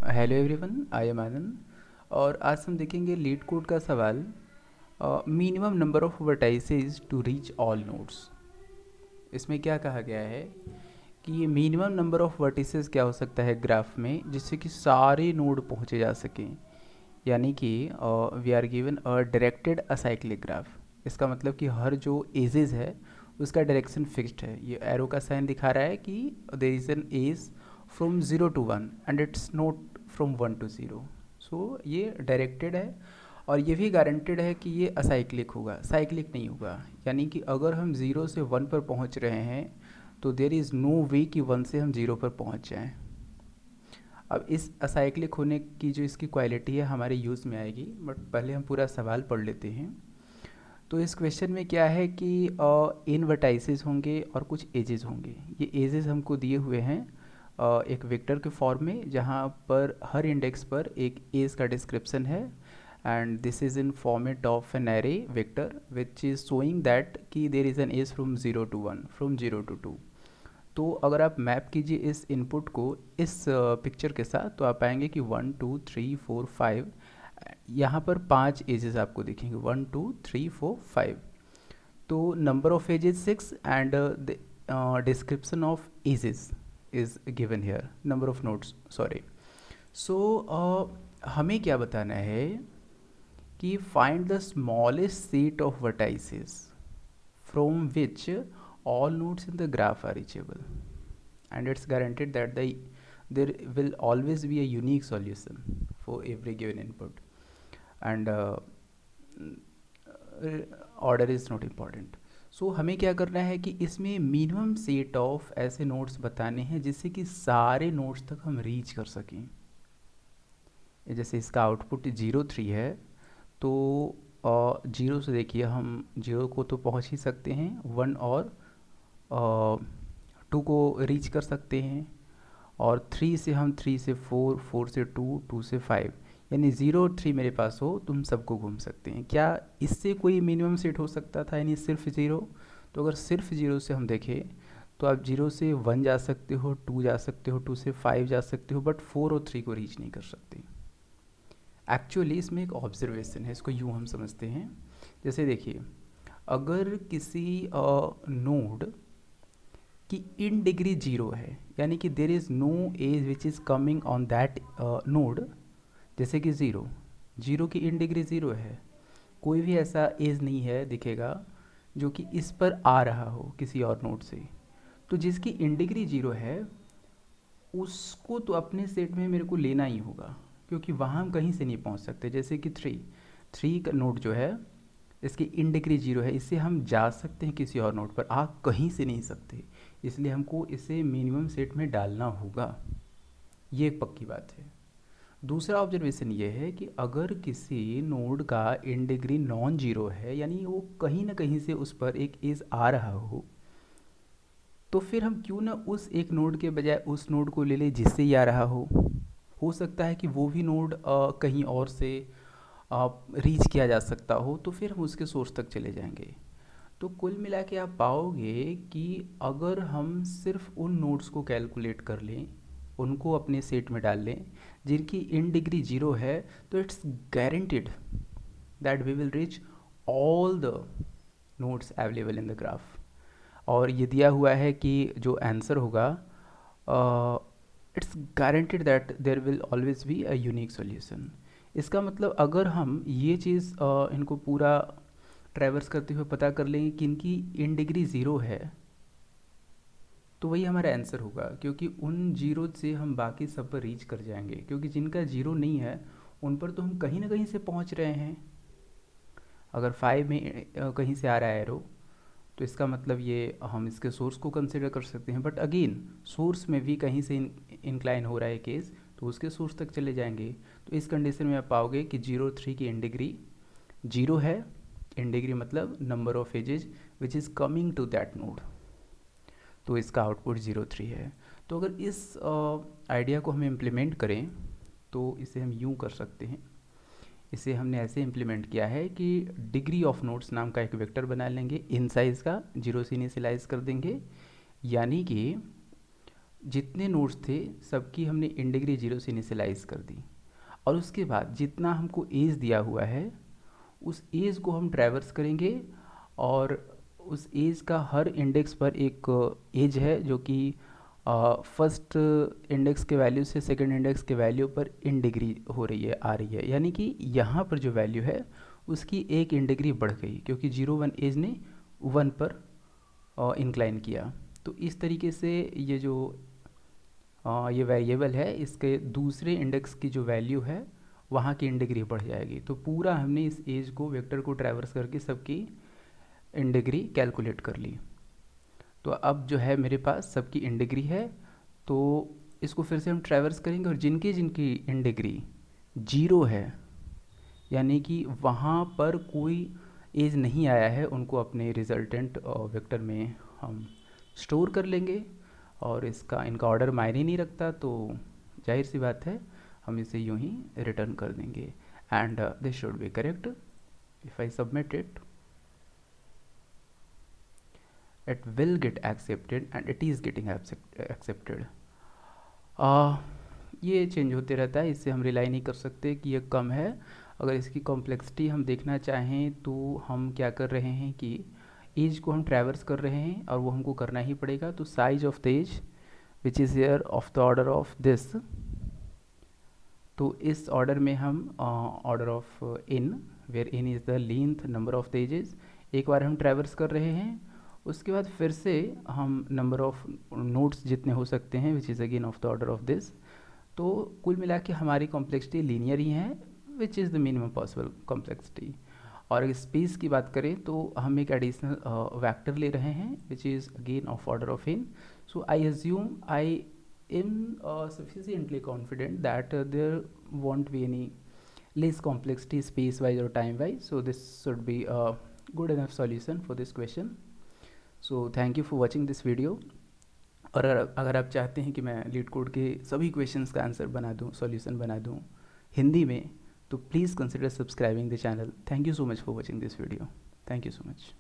Hello everyone, I am Anand. और आज हम देखेंगे लीड कोड का सवाल। Minimum number of vertices to reach all nodes. इसमें क्या कहा गया है कि ये मिनिमम नंबर ऑफ वर्टिसेस क्या हो सकता है ग्राफ में, जिससे कि सारे नोड पहुंचे जा सकें। यानी कि we are given a directed acyclic graph. इसका मतलब कि हर जो एजेस है उसका डायरेक्शन फिक्स्ड है। ये एरो का साइन दिखा रहा है कि there is an edge from 0 to 1 and it's not from 1 to 0। So ये डायरेक्टेड है और ये भी गारंटेड है कि ये असाइक्लिक होगा, साइक्लिक नहीं होगा। यानी कि अगर हम 0 से 1 पर पहुंच रहे हैं तो देयर इज़ नो वे कि 1 से हम 0 पर पहुंच जाएं। अब इस असाइक्लिक होने की जो इसकी क्वालिटी है हमारे यूज़ में आएगी, बट पहले हम पूरा सवाल पढ़ लेते हैं। तो इस क्वेश्चन में क्या है कि इन वर्टाइसेस होंगे और कुछ एजेस होंगे। ये एजेस हमको दिए हुए हैं एक वेक्टर के फॉर्म में, जहाँ पर हर इंडेक्स पर एक एज का डिस्क्रिप्शन है and this is in format of an array vector which is showing that कि there is an edge from 0 to 1, from 0 to 2। तो अगर आप मैप कीजिए इस इनपुट को इस पिक्चर के साथ, तो आप पाएंगे कि 1 2 3 4 5, यहाँ पर 5 एजेस आपको दिखेंगे, 1 2 3 4 5। तो number of edges 6 and description of edges is given here, number of nodes sorry. So हमें क्या बताना है कि find the smallest set of vertices from which all nodes in the graph are reachable, and it's guaranteed that there will always be a unique solution for every given input, and order is not important. सो हमें क्या करना है कि इसमें minimum set of ऐसे nodes बताने हैं जिससे कि सारे नोड्स तक हम रीच कर सकें। जैसे इसका आउटपुट 0 3 है, तो 0 से देखिए हम 0 को तो पहुंच ही सकते हैं, 1 और 2 को रीच कर सकते हैं, और 3 से हम 3 से 4, 4 से 2, 2 से 5, यानी 0 3 मेरे पास हो तो हम सबको घूम सकते हैं। क्या इससे कोई मिनिमम सेट हो सकता था, यानी सिर्फ 0? तो अगर सिर्फ 0 से हम देखें तो आप 0 से 1 जा सकते हो, 2 जा सकते हो, 2 से 5 जा सकते हो, बट 4 और 3 को रीच नहीं कर सकते। एक्चुअली इसमें एक ऑब्जर्वेशन है, इसको यूँ हम समझते हैं। जैसे देखिए, अगर किसी नोड की इन डिग्री 0 है, यानी कि there is no edge which is coming on that node, जैसे कि 0 0 की इन डिग्री 0 है, कोई भी ऐसा एज नहीं है दिखेगा जो कि इस पर आ रहा हो किसी और नोड से। तो जिसकी इन डिग्री 0 है उसको तो अपने सेट में मेरे को लेना ही होगा, क्योंकि वहाँ हम कहीं से नहीं पहुँच सकते। जैसे कि 3 का नोड जो है, इसकी इन डिग्री 0 है, इससे हम जा सकते हैं किसी और नोड पर, आ कहीं से नहीं सकते, इसलिए हमको इसे मिनिमम सेट में डालना होगा। ये एक पक्की बात है। दूसरा ऑब्जर्वेशन ये है कि अगर किसी नोड का इन डिग्री नॉन जीरो है, यानी वो कहीं ना कहीं से उस पर एक एज आ रहा तो फिर हम क्यों ना उस एक नोड के बजाय उस नोड को ले लें जिससे ये आ रहा हो सकता है कि वो भी नोड कहीं और से रीच किया जा सकता हो, तो फिर हम उसके सोर्स तक चले जाएंगे। तो कुल मिला के आप पाओगे कि अगर हम सिर्फ उन नोड्स को कैलकुलेट कर लें, उनको अपने सेट में डाल लें जिनकी इन डिग्री 0 है, तो it's guaranteed that we will reach all the nodes available in the graph. और ये दिया हुआ है कि जो आंसर होगा, it's guaranteed that there will always be a unique solution. इसका मतलब अगर हम ये चीज़ इनको पूरा ट्रैवर्स करते हुए पता कर लेंगे कि इनकी इन डिग्री 0 है, तो वही हमारा आंसर होगा, क्योंकि उन जीरो से हम बाकी सब पर रीच कर जाएंगे, क्योंकि जिनका 0 नहीं है उन पर तो हम कहीं ना कहीं से पहुंच रहे हैं। अगर 5 में कहीं से आ रहा है एरो, तो इसका मतलब ये हम इसके सोर्स को कंसिडर कर सकते हैं, बट अगेन सोर्स में भी कहीं से इंक्लाइन हो रहा है केस, तो उसके सोर्स तक चले जाएंगे। तो इस कंडीशन में आप पाओगे कि 0 3 की इन डिग्री 0 है। इन डिग्री मतलब number of edges which is coming to that node, तो इसका आउटपुट 0 3 है। तो अगर इस आइडिया को हम इम्प्लीमेंट करें तो इसे हम यूँ कर सकते हैं। इसे हमने ऐसे इम्प्लीमेंट किया है कि डिग्री ऑफ नोड्स नाम का एक वेक्टर बना लेंगे इन साइज़ का, 0 से इनिशियलाइज कर देंगे, यानी कि जितने नोड्स थे सबकी हमने इन डिग्री 0 से इनिशियलाइज कर दी, और उसके बाद जितना हमको एज दिया हुआ है उस एज को हम ट्रैवर्स करेंगे, और उस एज का हर इंडेक्स पर एक एज है जो कि फर्स्ट इंडेक्स के वैल्यू से सेकंड इंडेक्स के वैल्यू पर इन डिग्री हो रही है, आ रही है, यानी कि यहाँ पर जो वैल्यू है उसकी एक इन डिग्री बढ़ गई, क्योंकि 0 1 एज ने 1 पर इंक्लाइन किया। तो इस तरीके से ये जो ये वेरिएबल है इसके दूसरे इंडेक्स की जो वैल्यू है वहाँ की इन डिग्री बढ़ जाएगी। तो पूरा हमने इस एज को वेक्टर को ट्रैवर्स करके सबकी इन डिग्री कैलकुलेट कर ली। तो अब जो है मेरे पास सबकी इन डिग्री है, तो इसको फिर से हम ट्रैवर्स करेंगे, और जिनकी जिनकी इन डिग्री 0 है, यानी कि वहाँ पर कोई एज नहीं आया है, उनको अपने रिजल्टेंट वेक्टर में हम स्टोर कर लेंगे, और इनका ऑर्डर मायने नहीं रखता, तो जाहिर सी बात है हम इसे यूं ही रिटर्न कर देंगे, and this should be correct. If I submit it will get accepted and it is getting accepted। ये चेंज होते रहता है, इससे हम रिलाई नहीं कर सकते कि ये कम है। अगर इसकी कॉम्प्लेक्सिटी हम देखना चाहें तो हम क्या कर रहे हैं कि एज को हम ट्रैवर्स कर रहे हैं, और वो हमको करना ही पड़ेगा। तो size of the edge which is here of the order of this, तो इस ऑर्डर में हम order of n, where n is the length number of the edges, एक बार हम ट्रैवर्स कर रहे हैं। उसके बाद फिर से हम नंबर ऑफ नोट्स जितने हो सकते हैं which is again of the order of this. तो कुल मिला के हमारी कॉम्प्लेक्सिटी लीनियर ही है, which is the minimum possible complexity. और अगर स्पेस की बात करें तो हम एक एडिशनल वेक्टर ले रहे हैं which is again of order of in. So I assume I am sufficiently confident that there won't be any less complexity space wise or time wise, so this should be a good enough solution for this question। so thank you for watching this video। और अगर आप चाहते हैं कि मैं leet code के सभी questions का आंसर बना दूं, सॉल्यूशन बना दूं हिंदी में, तो please consider subscribing the channel. Thank you so much for watching this video. Thank you so much.